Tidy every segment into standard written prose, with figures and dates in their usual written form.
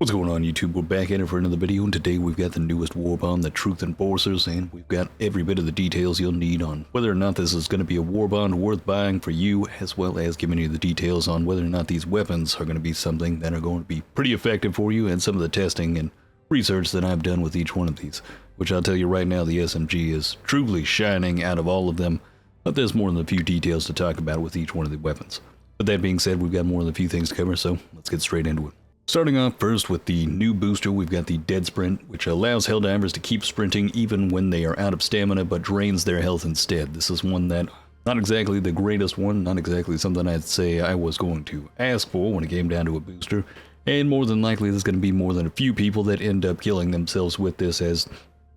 What's going on, YouTube? We're back at it for another video, and today we've got the newest Warbond, the Truth Enforcers, and we've got every bit of the details you'll need on whether or not this is going to be a Warbond worth buying for you, as well as giving you the details on whether or not these weapons are going to be something that are going to be pretty effective for you, and some of the testing and research that I've done with each one of these, which I'll tell you right now, the SMG is truly shining out of all of them, but there's more than a few details to talk about with each one of the weapons. But that being said, we've got more than a few things to cover, so let's get straight into it. Starting off first with the new booster, we've got the Dead Sprint, which allows Helldivers to keep sprinting even when they are out of stamina, but drains their health instead. This is one that, not exactly the greatest one, not exactly something I'd say I was going to ask for when it came down to a booster, and more than likely there's going to be more than a few people that end up killing themselves with this, as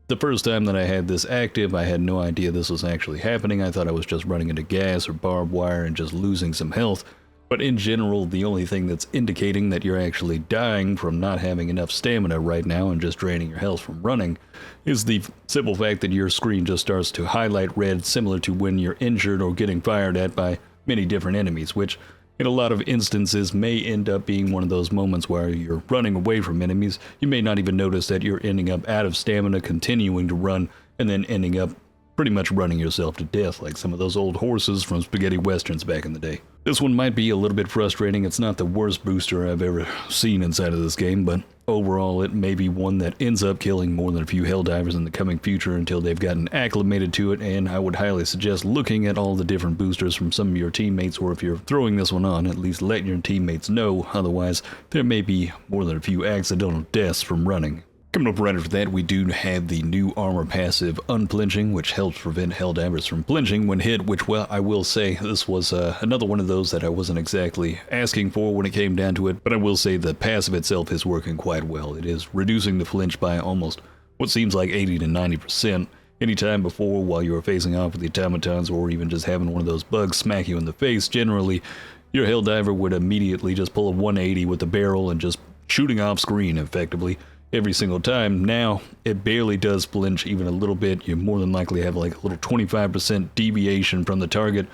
the first time that I had this active, I had no idea this was actually happening. I thought I was just running into gas or barbed wire and just losing some health. But in general, the only thing that's indicating that you're actually dying from not having enough stamina right now and just draining your health from running is the simple fact that your screen just starts to highlight red, similar to when you're injured or getting fired at by many different enemies, which in a lot of instances may end up being one of those moments where you're running away from enemies. You may not even notice that you're ending up out of stamina, continuing to run, and then ending up pretty much running yourself to death like some of those old horses from spaghetti westerns back in the day. This one might be a little bit frustrating. It's not the worst booster I've ever seen inside of this game, but overall it may be one that ends up killing more than a few Helldivers in the coming future until they've gotten acclimated to it, and I would highly suggest looking at all the different boosters from some of your teammates, or if you're throwing this one on, at least let your teammates know, otherwise there may be more than a few accidental deaths from running. Coming up right after that, we do have the new armor passive Unflinching, which helps prevent Helldivers from flinching when hit, which, well, I will say this was another one of those that I wasn't exactly asking for when it came down to it, but I will say the passive itself is working quite well. It is reducing the flinch by almost what seems like 80 to 90%. Anytime before, while you were facing off with the automatons or even just having one of those bugs smack you in the face, generally your Helldiver would immediately just pull a 180 with the barrel and just shooting off screen effectively every single time. Now it barely does flinch even a little bit. You more than likely have like a little 25% deviation from the target,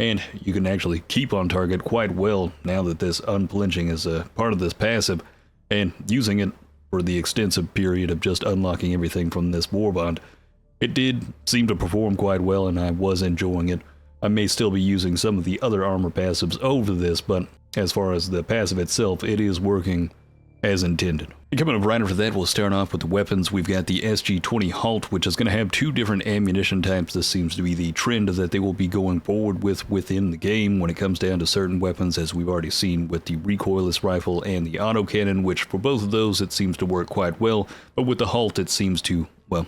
and you can actually keep on target quite well now that this unflinching is a part of this passive, and using it for the extensive period of just unlocking everything from this Warbond, it did seem to perform quite well, and I was enjoying it. I may still be using some of the other armor passives over this, but as far as the passive itself, it is working as intended. And coming up right after that, we'll start off with the weapons. We've got the SG-20 HALT, which is going to have two different ammunition types. This seems to be the trend that they will be going forward with within the game when it comes down to certain weapons, as we've already seen with the recoilless rifle and the autocannon, which for both of those it seems to work quite well, but with the HALT it seems to, well,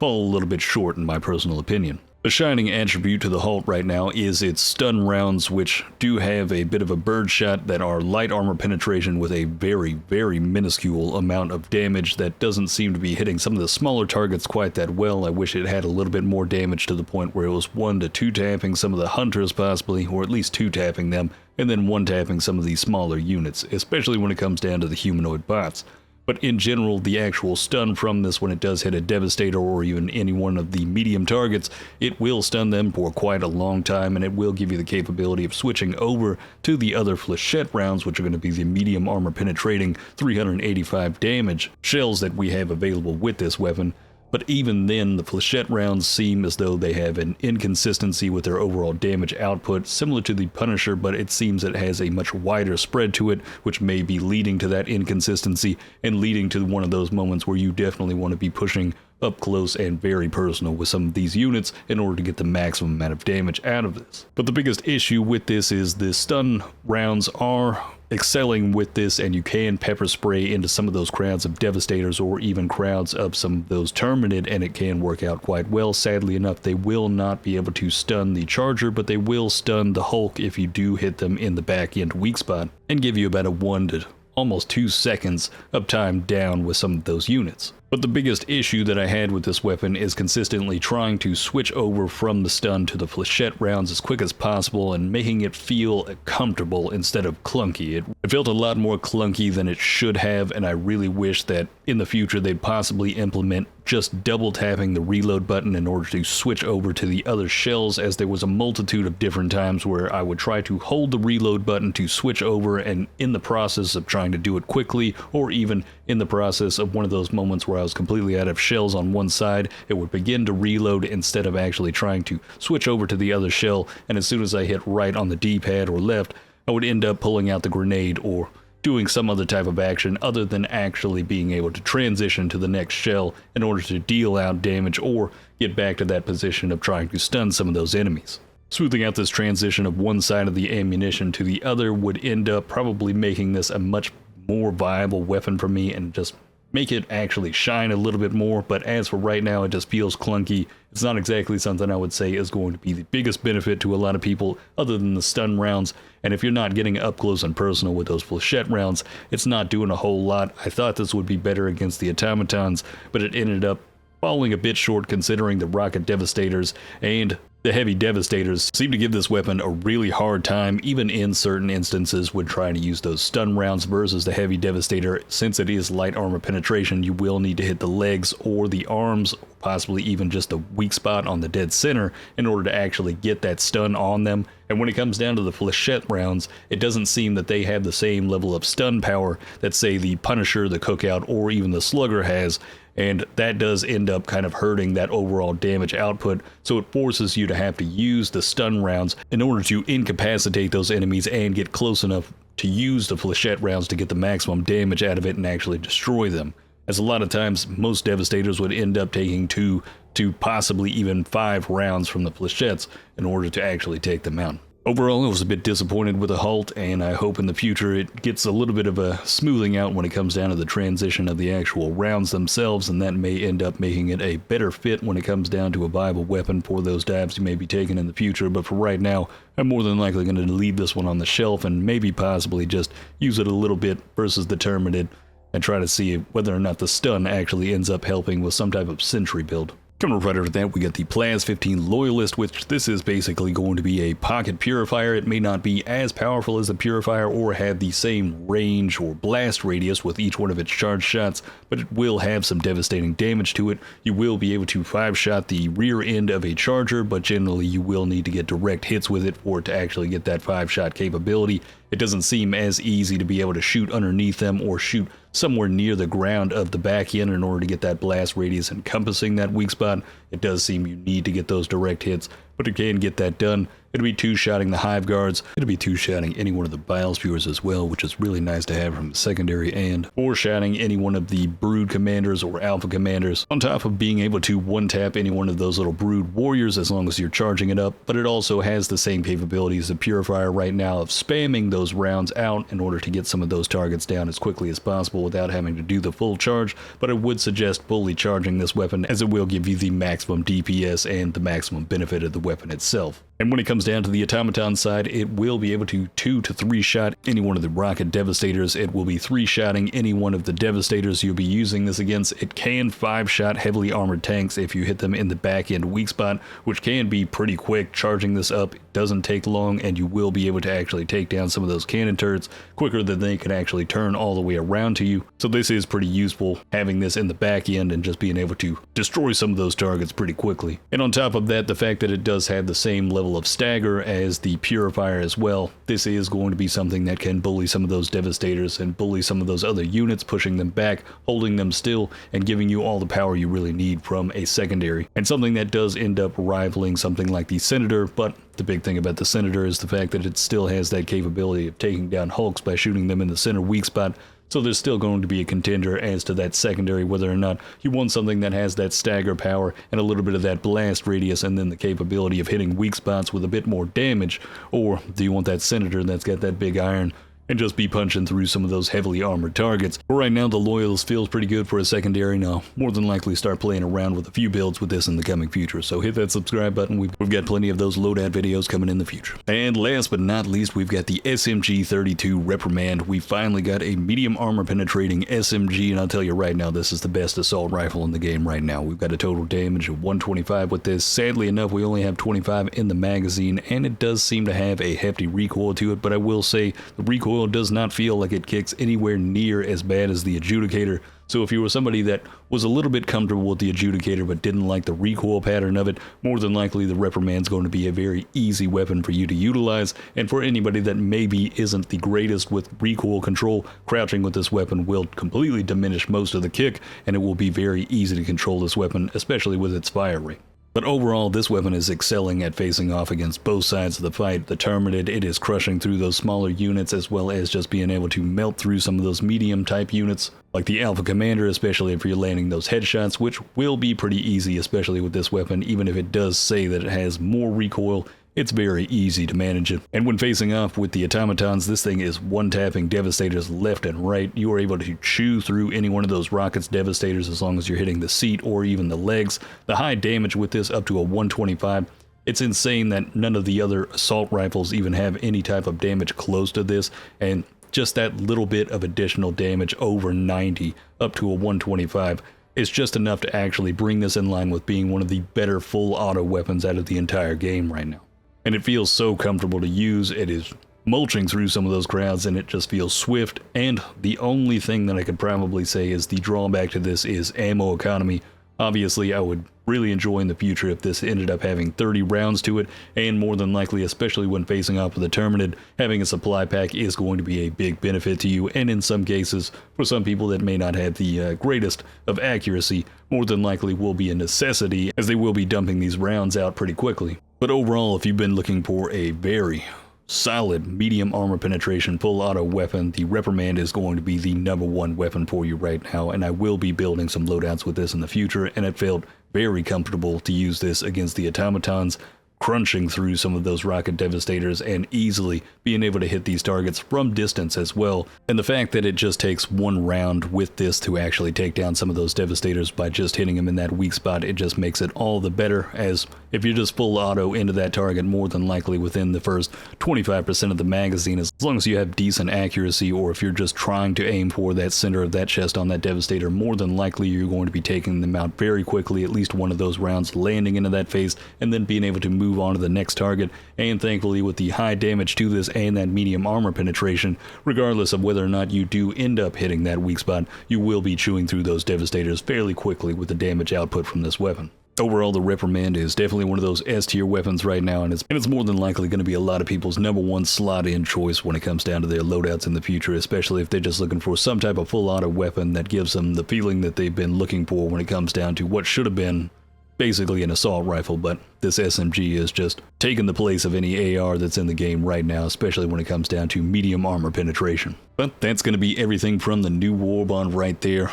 fall a little bit short in my personal opinion. The shining attribute to the HALT right now is its stun rounds, which do have a bit of a bird shot that are light armor penetration with a very, very minuscule amount of damage that doesn't seem to be hitting some of the smaller targets quite that well. I wish it had a little bit more damage to the point where it was 1 to 2 tapping some of the hunters possibly, or at least 2 tapping them, and then 1 tapping some of the smaller units, especially when it comes down to the humanoid bots. But in general, the actual stun from this, when it does hit a Devastator or even any one of the medium targets, it will stun them for quite a long time, and it will give you the capability of switching over to the other flechette rounds, which are going to be the medium armor penetrating 385 damage shells that we have available with this weapon. But even then, the flechette rounds seem as though they have an inconsistency with their overall damage output, similar to the Punisher, but it seems it has a much wider spread to it, which may be leading to that inconsistency and leading to one of those moments where you definitely want to be pushing up close and very personal with some of these units in order to get the maximum amount of damage out of this. But the biggest issue with this is the stun rounds are excelling with this, and you can pepper spray into some of those crowds of Devastators or even crowds of some of those Terminid, and it can work out quite well. Sadly enough, they will not be able to stun the Charger, but they will stun the Hulk if you do hit them in the back end weak spot, and give you about a 1 to almost 2 seconds of time down with some of those units. But the biggest issue that I had with this weapon is consistently trying to switch over from the stun to the flechette rounds as quick as possible and making it feel comfortable instead of clunky. It felt a lot more clunky than it should have, and I really wish that in the future they'd possibly implement just double tapping the reload button in order to switch over to the other shells, as there was a multitude of different times where I would try to hold the reload button to switch over, and in the process of trying to do it quickly, or even in the process of one of those moments where I was completely out of shells on one side, it would begin to reload instead of actually trying to switch over to the other shell, and as soon as I hit right on the D-pad or left, I would end up pulling out the grenade or doing some other type of action other than actually being able to transition to the next shell in order to deal out damage or get back to that position of trying to stun some of those enemies. Smoothing out this transition of one side of the ammunition to the other would end up probably making this a much more viable weapon for me and just make it actually shine a little bit more, but as for right now, it just feels clunky. It's not exactly something I would say is going to be the biggest benefit to a lot of people other than the stun rounds, and if you're not getting up close and personal with those flechette rounds, it's not doing a whole lot. I thought this would be better against the automatons, but it ended up falling a bit short considering the rocket devastators and the heavy devastators seem to give this weapon a really hard time, even in certain instances when trying to use those stun rounds versus the heavy devastator. Since it is light armor penetration, you will need to hit the legs or the arms, possibly even just a weak spot on the dead center in order to actually get that stun on them. And when it comes down to the flechette rounds, it doesn't seem that they have the same level of stun power that, say, the Punisher, the Cookout, or even the Slugger has, and that does end up kind of hurting that overall damage output, so it forces you to have to use the stun rounds in order to incapacitate those enemies and get close enough to use the flechette rounds to get the maximum damage out of it and actually destroy them. As a lot of times, most devastators would end up taking 2 to possibly even 5 rounds from the flechettes in order to actually take them out. Overall, I was a bit disappointed with the HALT, and I hope in the future it gets a little bit of a smoothing out when it comes down to the transition of the actual rounds themselves, and that may end up making it a better fit when it comes down to a viable weapon for those dives you may be taking in the future. But for right now, I'm more than likely going to leave this one on the shelf and maybe possibly just use it a little bit versus the Terminid and try to see whether or not the stun actually ends up helping with some type of sentry build. Coming right after that, we got the PLAS 15 Loyalist, which this is basically going to be a pocket purifier. It may not be as powerful as a purifier or have the same range or blast radius with each one of its charge shots, but it will have some devastating damage to it. You will be able to 5-shot the rear end of a charger, but generally you will need to get direct hits with it for it to actually get that 5-shot capability. It doesn't seem as easy to be able to shoot underneath them or shoot somewhere near the ground of the back end in order to get that blast radius encompassing that weak spot. It does seem you need to get those direct hits, but it can get that done. It'll be 2-shotting the Hive Guards. It'll be 2-shotting any one of the Bile Spewers as well, which is really nice to have from the secondary, and 4-shotting any one of the Brood Commanders or Alpha Commanders, on top of being able to 1-tap any one of those little Brood Warriors as long as you're charging it up. But it also has the same capabilities as a Purifier right now of spamming those rounds out in order to get some of those targets down as quickly as possible without having to do the full charge. But I would suggest fully charging this weapon, as it will give you the maximum DPS and the maximum benefit of the weapon itself. And when it comes down to the automaton side, it will be able to 2 to 3-shot any one of the rocket devastators. It will be 3-shotting any one of the devastators you'll be using this against. It can 5-shot heavily armored tanks if you hit them in the back end weak spot, which can be pretty quick. Charging this up, it doesn't take long, and you will be able to actually take down some of those cannon turrets quicker than they can actually turn all the way around to you. So this is pretty useful, having this in the back end and just being able to destroy some of those targets pretty quickly. And on top of that, the fact that it does have the same level of stagger as the Purifier as well, this is going to be something that can bully some of those devastators and bully some of those other units, pushing them back, holding them still, and giving you all the power you really need from a secondary. And something that does end up rivaling something like the Senator, but the big thing about the Senator is the fact that it still has that capability of taking down Hulks by shooting them in the center weak spot. So there's still going to be a contender as to that secondary, whether or not you want something that has that stagger power and a little bit of that blast radius and then the capability of hitting weak spots with a bit more damage, or do you want that Senator that's got that big iron and just be punching through some of those heavily armored targets. But right now, the Loyalist feels pretty good for a secondary. Now, more than likely start playing around with a few builds with this in the coming future, so hit that subscribe button. We've got plenty of those loadout videos coming in the future. And last but not least, we've got the SMG-32 Reprimand. We finally got a medium armor penetrating SMG, and I'll tell you right now, this is the best assault rifle in the game right now. We've got a total damage of 125 with this. Sadly enough, we only have 25 in the magazine, and it does seem to have a hefty recoil to it, but I will say the recoil recoil does not feel like it kicks anywhere near as bad as the Adjudicator. So if you were somebody that was a little bit comfortable with the Adjudicator but didn't like the recoil pattern of it, more than likely the Reprimand's going to be a very easy weapon for you to utilize. And for anybody that maybe isn't the greatest with recoil control, crouching with this weapon will completely diminish most of the kick, and it will be very easy to control this weapon, especially with its fire rate. But overall, this weapon is excelling at facing off against both sides of the fight. The Terminid, it is crushing through those smaller units, as well as just being able to melt through some of those medium type units, like the Alpha Commander, especially if you're landing those headshots, which will be pretty easy, especially with this weapon. Even if it does say that it has more recoil, it's very easy to manage it. And when facing off with the automatons, this thing is one-tapping Devastators left and right. You are able to chew through any one of those rockets Devastators as long as you're hitting the seat or even the legs. The high damage with this up to a 125. It's insane that none of the other assault rifles even have any type of damage close to this, and just that little bit of additional damage over 90 up to a 125 is just enough to actually bring this in line with being one of the better full auto weapons out of the entire game right now. And it feels so comfortable to use. It is mulching through some of those crowds, and it just feels swift. And the only thing that I could probably say is the drawback to this is ammo economy. Obviously, I would really enjoy in the future if this ended up having 30 rounds to it, and more than likely, especially when facing off with the Terminid, having a supply pack is going to be a big benefit to you, and in some cases, for some people that may not have the greatest of accuracy, more than likely will be a necessity, as they will be dumping these rounds out pretty quickly. But overall, if you've been looking for a very solid medium armor penetration full auto weapon, the Reprimand is going to be the #1 weapon for you right now, and I will be building some loadouts with this in the future, and it felt very comfortable to use this against the automatons, crunching through some of those rocket Devastators and easily being able to hit these targets from distance as well. And the fact that it just takes one round with this to actually take down some of those Devastators by just hitting them in that weak spot, it just makes it all the better, as if you're just full auto into that target, more than likely within the first 25% of the magazine, as long as you have decent accuracy, or if you're just trying to aim for that center of that chest on that Devastator, more than likely you're going to be taking them out very quickly, at least one of those rounds landing into that face, and then being able to move on to the next target. And thankfully, with the high damage to this and that medium armor penetration, regardless of whether or not you do end up hitting that weak spot, you will be chewing through those Devastators fairly quickly with the damage output from this weapon. Overall, the Reprimand is definitely one of those S-tier weapons right now, and it's more than likely going to be a lot of people's #1 slot-in choice when it comes down to their loadouts in the future, especially if they're just looking for some type of full auto weapon that gives them the feeling that they've been looking for when it comes down to what should have been basically an assault rifle. But this SMG is just taking the place of any AR that's in the game right now, especially when it comes down to medium armor penetration. But that's going to be everything from the new Warbond right there.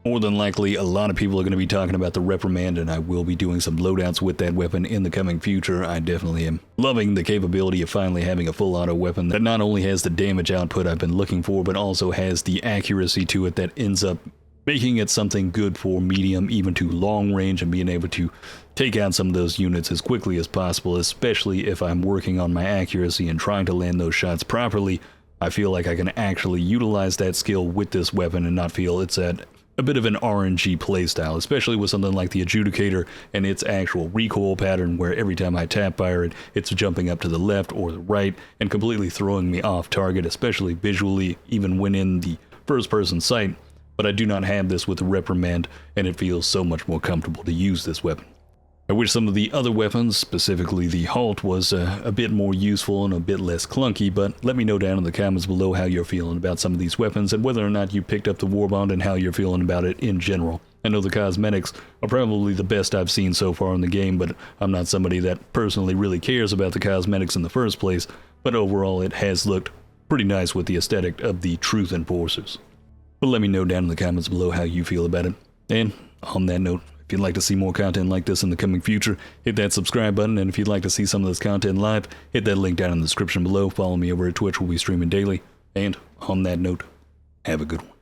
More than likely, a lot of people are going to be talking about the Reprimand, and I will be doing some loadouts with that weapon in the coming future. I definitely am loving the capability of finally having a full auto weapon that not only has the damage output I've been looking for, but also has the accuracy to it that ends up making it something good for medium, even to long range, and being able to take out some of those units as quickly as possible, especially if I'm working on my accuracy and trying to land those shots properly. I feel like I can actually utilize that skill with this weapon and not feel it's at a bit of an RNG playstyle, especially with something like the Adjudicator and its actual recoil pattern, where every time I tap fire it, it's jumping up to the left or the right and completely throwing me off target, especially visually, even when in the first person sight. But I do not have this with the Reprimand, and it feels so much more comfortable to use this weapon. I wish some of the other weapons, specifically the HALT, was a bit more useful and a bit less clunky, but let me know down in the comments below how you're feeling about some of these weapons and whether or not you picked up the Warbond and how you're feeling about it in general. I know the cosmetics are probably the best I've seen so far in the game, but I'm not somebody that personally really cares about the cosmetics in the first place, but overall it has looked pretty nice with the aesthetic of the Truth Enforcers. But let me know down in the comments below how you feel about it. And on that note, if you'd like to see more content like this in the coming future, hit that subscribe button, and if you'd like to see some of this content live, hit that link down in the description below. Follow me over at Twitch, we'll be streaming daily. And on that note, have a good one.